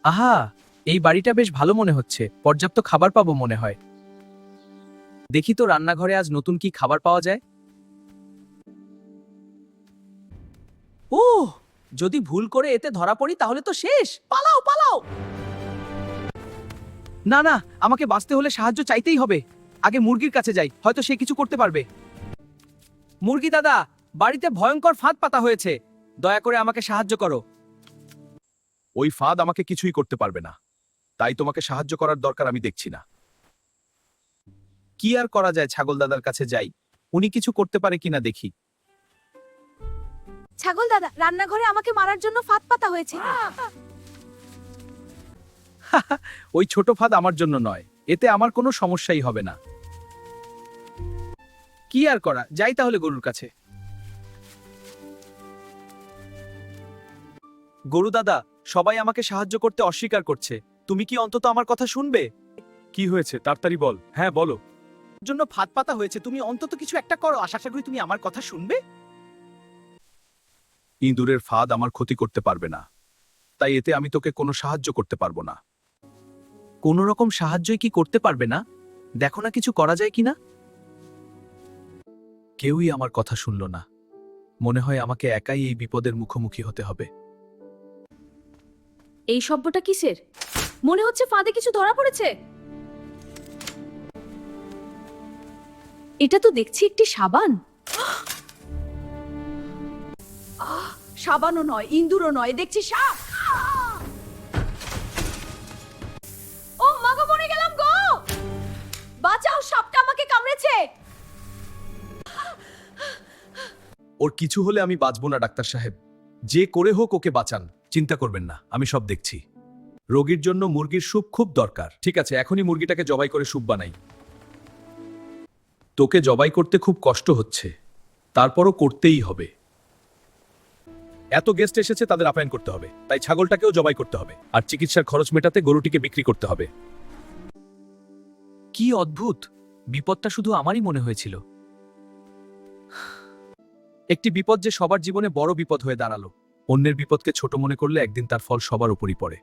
আহা, এই বাড়িটা বেশ ভালো মনে হচ্ছে। পর্যাপ্ত খাবার পাবো মনে হয়। দেখি তো রান্নাঘরে আজ নতুন কি খাবার পাওয়া যায়। ও, যদি ভুল করে এতে ধরা পড়ি তাহলে তো শেষ। পালাও পালাও। না না, আমাকে বাঁচতে হলে সাহায্য চাইতেই হবে। আগে মুরগির কাছে যাই, হয়তো সে কিছু করতে পারবে। মুরগি দাদা, বাড়িতে ভয়ঙ্কর ফাঁদ পাতা হয়েছে। দয়া করে আমাকে সাহায্য করো। ওই ফাঁদ আমাকে কিছুই করতে পারবে না, তাই তোমাকে সাহায্য করার দরকার আমি দেখছি না। কি আর করা যায়, ছাগল দাদার কাছে যাই, উনি কিছু করতে পারে কিনা দেখি। ছাগল দাদা, রান্নাঘরে আমাকে মারার জন্য ফাঁদ পাতা হয়েছে। ওই ছোট ফাঁদ আমার জন্য নয়, এতে আমার কোনো সমস্যাই হবে না। কি আর করা, যাই তাহলে গরুর কাছে। গরু দাদা, সবাই আমাকে সাহায্য করতে অস্বীকার করছে। তুমি কি অন্তত আমার কথা শুনবে? কি হয়েছে তাড়াতাড়ি বল। হ্যাঁ বলো। জন্য ফাঁদ পাতা হয়েছে, তুমি অন্তত কিছু একটা করো। আশা করি তুমি আমার কথা শুনবে। ইঁদুরের ফাঁদ আমার ক্ষতি করতে পারবে না, তাই এতে আমি তোকে কোনো সাহায্য করতে পারবো না। কোনো রকম সাহায্যই কি করতে পারবে না? দেখো না কিছু করা যায় কিনা। কেউই আমার কথা শুনল না। মনে হয় আমাকে একাই এই বিপদের মুখোমুখি হতে হবে। এই শব্দটা কিসের? মনে হচ্ছে ফাঁদে কিছু ধরা পড়েছে। এটা তো দেখছি একটি সাবান। সাবানও নয়, ইন্দুরও নয়, দেখছি সাপ। ও মাগো, মরে গেলাম গো! বাঁচাও, সাপটা আমাকে কামড়েছে। ওর কিছু হলে আমি বাঁচবো না ডাক্তার সাহেব। যে করে হোক ওকে বাঁচান। চিন্তা করবেন না, আমি সব দেখছি। রোগীর জন্য মুরগির স্যুপ খুব দরকার। ঠিক আছে, এখনই মুরগিটাকে জবাই করে স্যুপ বানাই। তোকে জবাই করতে খুব কষ্ট হচ্ছে, তারপরও করতেই হবে। এত গেস্ট এসেছে, তাদের আপ্যায়ন করতে হবে, তাই ছাগলটাকেও জবাই করতে হবে। আর চিকিৎসার খরচ মেটাতে গরুটিকে বিক্রি করতে হবে। কি অদ্ভুত, বিপদটা শুধু আমারই মনে হয়েছিল। একটি বিপদ যে সবার জীবনে বড় বিপদ হয়ে দাঁড়ালো। অন্যের বিপদকে ছোট মনে করলে একদিন তার ফল সবার উপরই পড়ে।